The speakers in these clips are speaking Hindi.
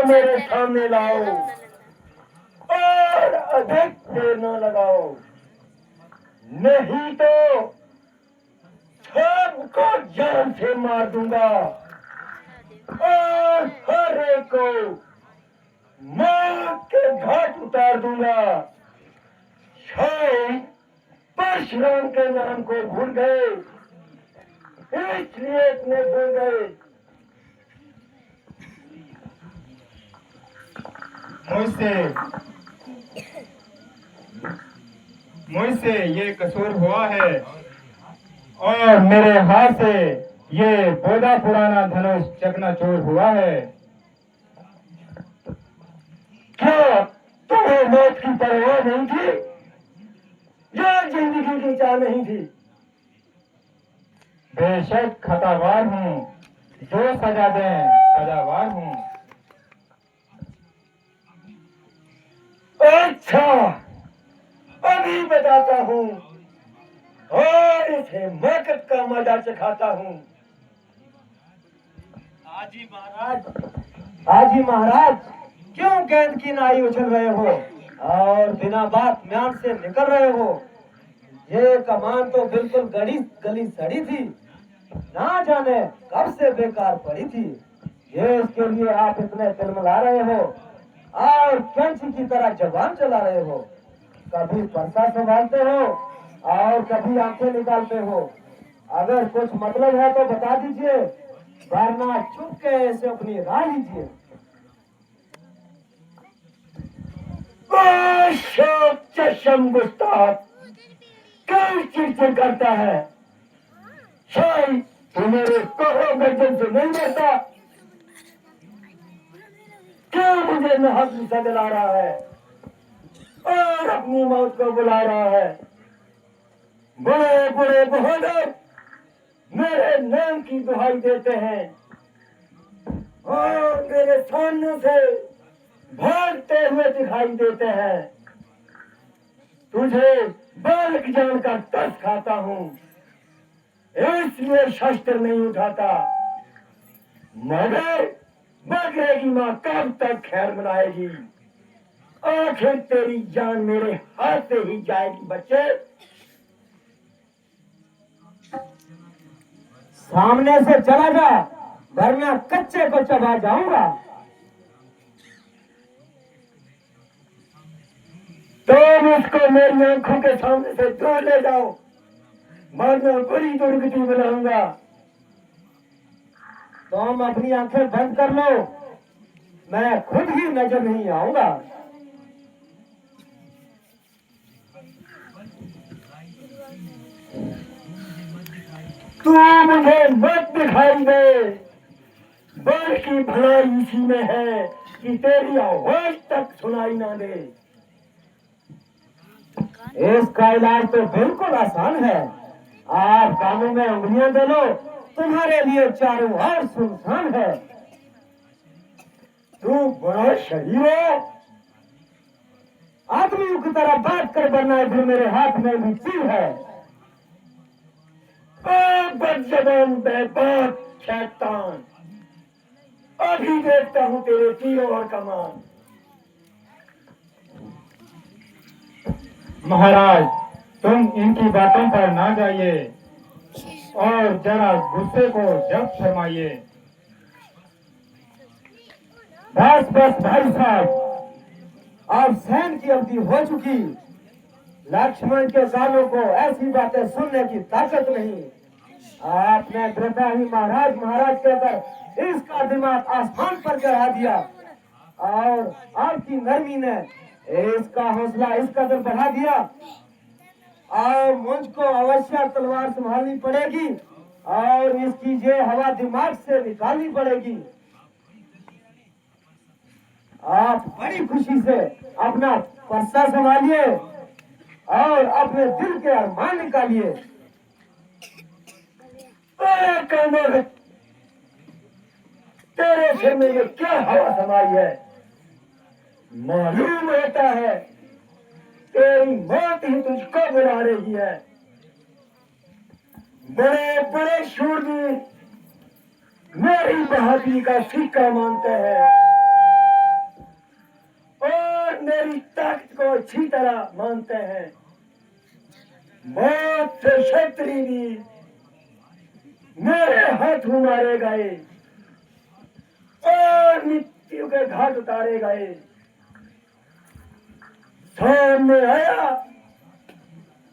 मेरे सामने लाओ और अधिक देर न लगाओ, नहीं तो सबको जान से मार दूंगा और हर एक को मौत के घाट उतार दूंगा। शायद परशुराम के नाम को भूल गए, इसलिए इतने भूल गए। मुझसे ये कसूर हुआ है और मेरे हाथ से ये बोधा पुराना धनुष चकनाचूर हुआ है। क्या तुम्हें मौत की परवाह नहीं थी या जिंदगी की चाह नहीं थी? बेशक खतावार हूँ, जो सजा दें सजावार हूँ। अच्छा, अभी बताता हूँ और इसे मौकत का मजा चखाता हूँ। हाजी महाराज, क्यों गेंद की नाई उछल रहे हो और बिना बात म्यान से निकल रहे हो? ये कमान तो बिल्कुल गली सड़ी थी, ना जाने कब से बेकार पड़ी थी। ये इसके लिए आप इतने तिलमिला रहे हो और कैंची की तरह जबान चला रहे हो। कभी परसा संभालते हो और कभी आंखें निकालते हो। अगर कुछ मतलब है तो बता दीजिए, वरना चुप के ऐसे अपनी राह लीजिए। चशम गुस्ताख क्यों चिड़चिड़ करता है? शायद तुम्हारे कहो गर्दन से नहीं डरता। क्यों मुझे नहक सा दिला रहा है और अपनी मौत को बुला रहा है? बड़े बड़े बहादुर मेरे नाम की दुहाई देते हैं और मेरे सामने से भागते हुए दिखाई देते हैं। तुझे बालक जानकर तरस खाता हूँ, इसलिए शस्त्र नहीं उठाता। मगर बकरे की माँ कब तक खैर मनाएगी? आखिर तेरी जान मेरे हाथ से ही जाएगी बच्चे। सामने से चला जा, वरना कच्चे को चबा जाऊंगा। तुम इसको मेरी आंखों के सामने से दूर ले जाओ, वरना बड़ी दुर्गति बनाऊंगा। तुम अपनी आंखें बंद कर लो, मैं खुद ही नजर नहीं आऊंगा। तू मुझे मत दिखाई दे, बल्कि भलाई इसी में है कि तेरी आवाज तक सुनाई ना दे। इसका इलाज तो बिल्कुल आसान है। आप कानों में उंगलियां दे लो, तुम्हारे लिए चारों ओर सुनसान है। तू बड़ा शरीर है, आदमियों की तरह बात कर, वरना इधर मेरे हाथ में भी चील है। बदजबान बेबाक शैतान, अभी देखता हूँ तेरे तीरों और कमान। महाराज, तुम इनकी बातों पर ना जाइए और जरा गुस्से को जब्त फरमाइए। बस बस भाई साहब, अब सहन की अवधि हो चुकी। लक्ष्मण के कानों को ऐसी बातें सुनने की ताकत नहीं। आपने द्रौपदी महाराज महाराज कहकर इसका दिमाग आसमान पर चढ़ा दिया और आपकी नरमी ने इसका हौसला इस कदर बढ़ा दिया। और मुझको अवश्य तलवार संभालनी पड़ेगी और इसकी ये हवा दिमाग से निकालनी पड़ेगी। आप बड़ी खुशी से अपना पर्सा संभालिए और अपने दिल के अरमान निकालिए। तेरे सिर में ये क्या हवा समाई है? मालूम होता है तेरी मौत ही तुझको बुला रही है। बड़े बड़े शूरवीर मेरी बहादुरी का सिक्का मानते हैं, तरह मानते हैं। मौत से क्षत्रिय भी मेरे हाथों मारे गए और मृत्यु के घाट उतारे गए। सामने आया,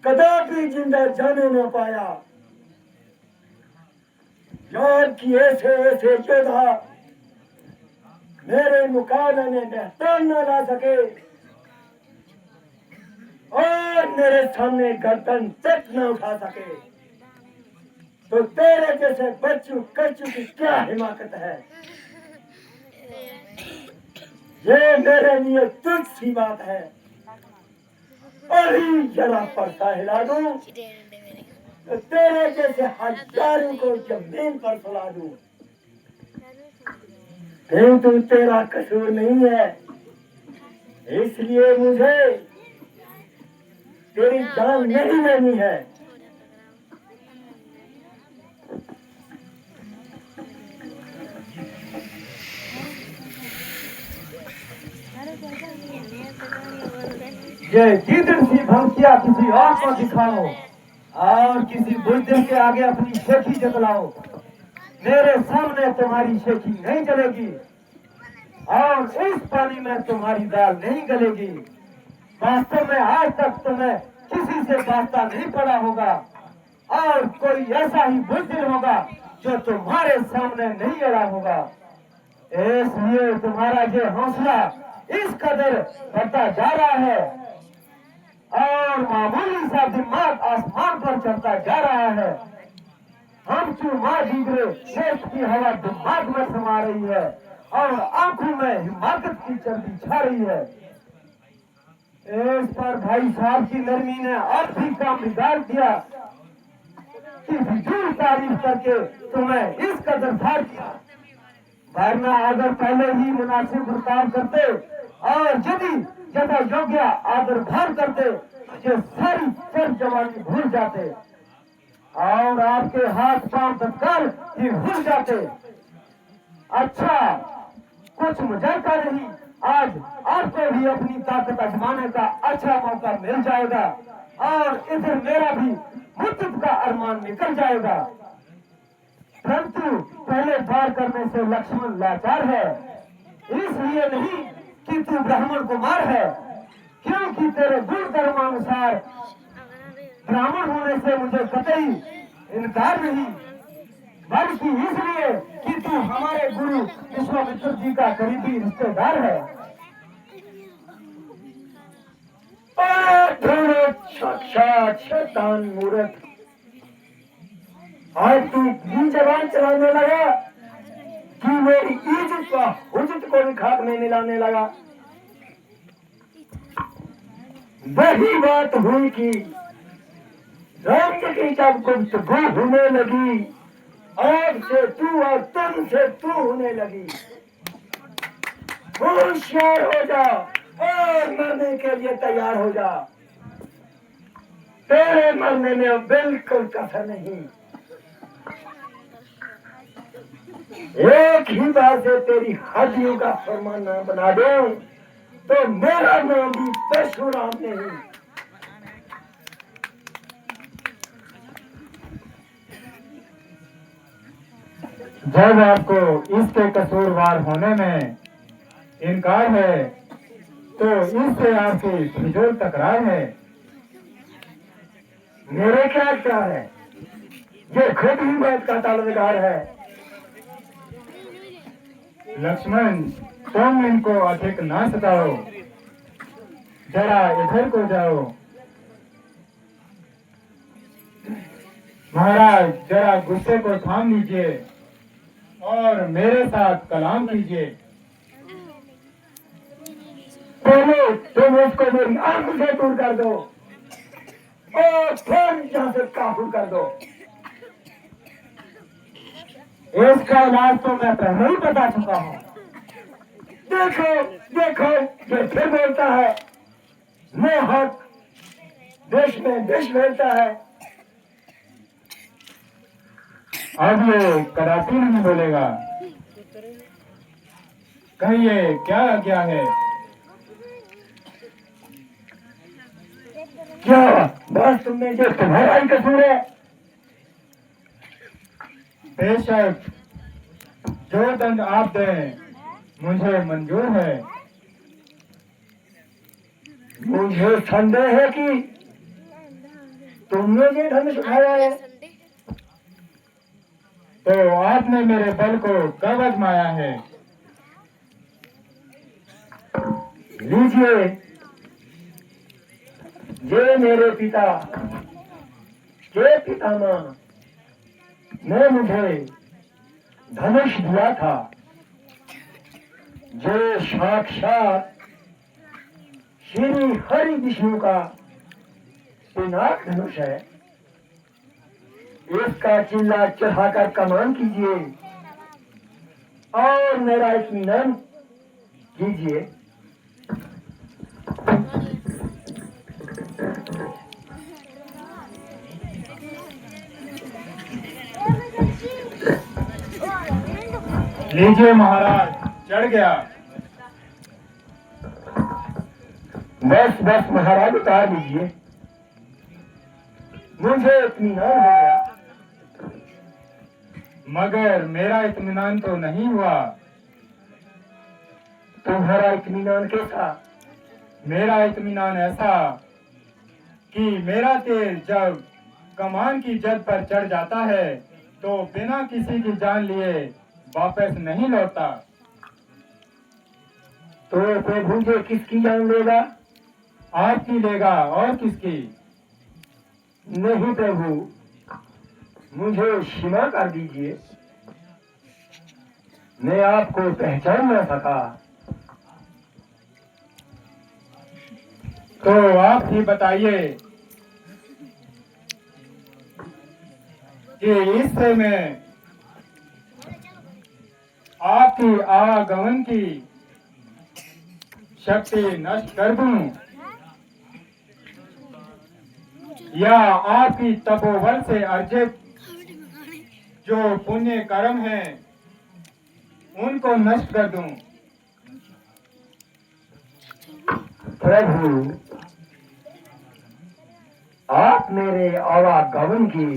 कदापि जिंदा जाने न पाया। यार की ऐसे ऐसे योद्धा मेरे मुकाबले में बेहतर न ला सके और मेरे सामने गर्दन तक न उठा सके, तो तेरे जैसे बच्चों कच्चू की क्या हिमाकत है। ये मेरे लिए तुझ सी बात है। अभी जरा परसा हिला दूं तो तेरे जैसे हजारों को जमीन पर सुला दूं। किंतु तेरा कसूर नहीं है, इसलिए मुझे तेरी जान नहीं लेनी है। ये गीदड़ सी धमकियां किसी और को दिखाओ और किसी बुजदिल के आगे अपनी शेखी जतलाओ। मेरे सामने तुम्हारी शेखी नहीं चलेगी और इस पानी में तुम्हारी दाल नहीं गलेगी। वास्तव में आज तक तुम्हें किसी से वास्ता नहीं पड़ा होगा और कोई ऐसा ही बुजदिल होगा जो तुम्हारे सामने नहीं अड़ा होगा। इसलिए तुम्हारा ये हौसला इस कदर बढ़ता जा रहा है और मामूली सा दिमाग आसमान पर चढ़ता जा रहा है। हम चूमा डीगरे देश की हवा दिमाग में समा रही है और आंखों में हिमाकत की चर्बी छा रही है। इस पर भाई साहब की नरमी ने और भी काम बिगाड़ दिया कि फिजूल तारीफ करके तुम्हें इस कदर धार किया। वरना अगर पहले ही मुनासिब बर्ताव करते और यदि यथा योग्य आदर भार करते तो सारी चर जवानी भूल जाते और आपके हाथ पांव तत्काल ही भूल जाते। अच्छा, कुछ मुझे नहीं, आज आपको भी अपनी ताकत आजमाने का अच्छा मौका मिल जाएगा और इधर मेरा भी मुद्दत का अरमान निकल जाएगा। परंतु पहले वार करने से लक्ष्मण लाचार है, इसलिए नहीं कि तू ब्राह्मण कुमार है, क्योंकि तेरे गुण कर्मानुसार ब्राह्मण होने से मुझे कतई इनकार नहीं, बल्कि इसलिए कि तू हमारे गुरु विश्वामित्र जी का करीबी रिश्तेदार है। साक्षात शैतान मूर्ख, आज तू भी जबान चलाने लगा कि मेरी इज्जत का हुज्जत को भी खाक में मिलाने लगा। वही बात हुई कि रंग की जब गुफ्तगू होने लगी, अब से तू और तुम से तू होने लगी। होशियार हो जा और मरने के लिए तैयार हो जा। तेरे मरने में बिल्कुल कसर नहीं। एक ही बार से तेरी हड्डियों का फरमान न बना दूं तो मेरा नाम भी परशुराम नहीं। जब आपको इसके कसूरवार होने में इनकार है तो इससे आपकी फिजूल तकरार है। मेरे क्या क्या है, ये खुद ही बात का तालवेदार है। लक्ष्मण, तुम इनको अधिक ना सताओ, जरा इधर को जाओ। महाराज, जरा गुस्से को थाम लीजिए और मेरे साथ कलाम कीजिए। पहले तुम उसको मेरी आंख से दूर कर दो और फिर यहाँ से काबू कर दो। इसका इलाज तो मैं पहले ही बता चुका हूँ। देखो देखो, ये फिर बोलता है, मैं हक देश में देश बोलता है। अब ये कदापि नहीं बोलेगा। कहिए, क्या आज्ञा है? क्या बस तुमने जो तुम्हारा ही कसूर है? बेशक जो दंड आप दें मुझे मंजूर है। मुझे संदेह है कि तुमने ये धनुष उठाया है। तो आपने मेरे बल को कब आजमाया है? लीजिए, ये मेरे पिता के पितामह ने मुझे धनुष दिया था, जो साक्षात श्री हरि विष्णु का पिनाक धनुष है। इसका चिल्ला चढ़ाकर कमान कीजिए और मेरा इत्मीनान कीजिए। लीजिए महाराज, चढ़ गया। बस बस महाराज, उतार लीजिए, मुझे इत्मीनान हो गया। मगर मेरा इत्मीनान तो नहीं हुआ। तुम्हारा इत्मीनान कैसा? मेरा इत्मीनान ऐसा कि मेरा तीर जब कमान की जद पर चढ़ जाता है तो बिना किसी की जान लिए वापस नहीं लौटता। तो प्रभु जी किसकी जान लेगा? आपकी लेगा, और किसकी? नहीं प्रभु, मुझे क्षमा कर दीजिए, मैं आपको पहचान न सका। तो आप ही बताइए कि इस समय आपकी आवागमन की शक्ति नष्ट कर दूं या आपकी तपोबल से अर्जित जो पुण्य कर्म है उनको नष्ट कर दूं? प्रभु, आप मेरे आवागमन की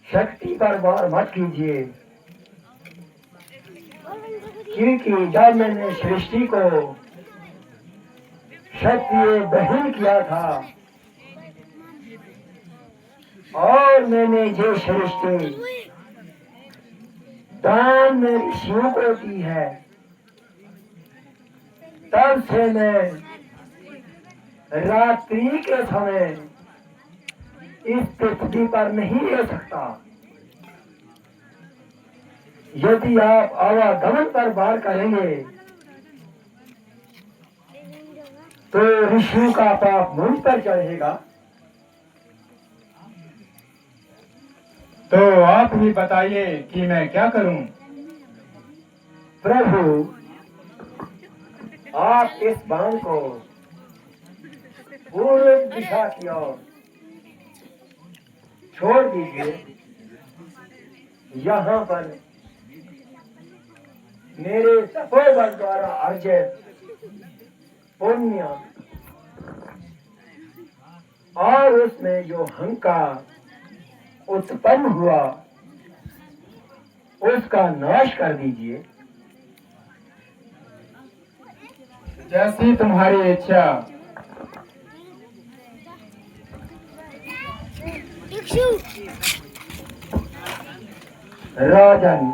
शक्ति पर वार मत कीजिए, क्योंकि जब मैंने सृष्टि को क्षत्रिय बहन किया था और मैंने जो सृष्टि दान में ऋषियों को दी है, तब से मैं रात्रि के समय इस पृथ्वी पर नहीं रह सकता। यदि आप आवागमन पर वार करेंगे तो ऋषियों का पाप मुझ पर चढ़ेगा। तो आप ही बताइए कि मैं क्या करूं? प्रभु, आप इस बाण को पूर्व दिशा की ओर छोड़ दीजिए। यहाँ पर मेरे तपोबल द्वारा अर्जित पुण्य और उसमें जो अहंकार उत्पन्न हुआ उसका नाश कर दीजिए। जैसी तुम्हारी इच्छा। राजन,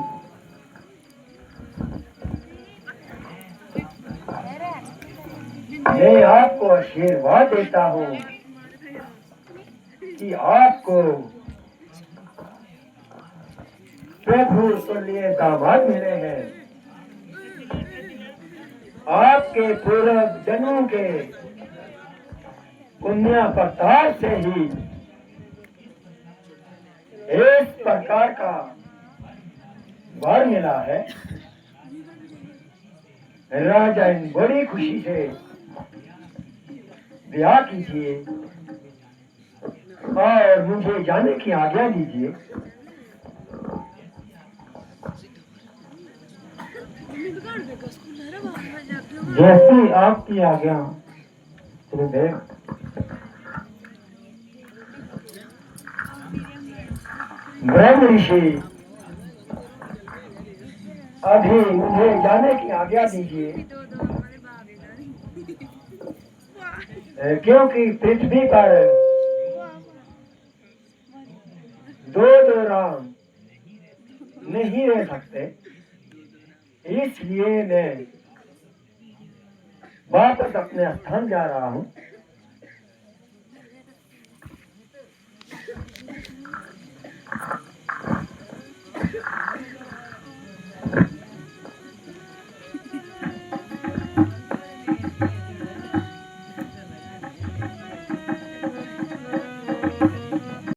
मैं आपको आशीर्वाद देता हूँ कि आपको प्रभु तुल्य दामाद मिले हैं। आपके पूर्व जन्मों के पुण्य प्रताप से ही इस प्रकार का वर मिला है। राजा बड़ी खुशी से ब्याह कीजिए और मुझे जाने की आज्ञा दीजिए। जैसी आपकी आज्ञा। त्रिदेव, ब्रह्म ऋषि, अभी मुझे जाने की आज्ञा दीजिए, क्योंकि पृथ्वी पर दो राम नहीं रह सकते, इसलिए मैं वापस अपने स्थान जा रहा हूँ।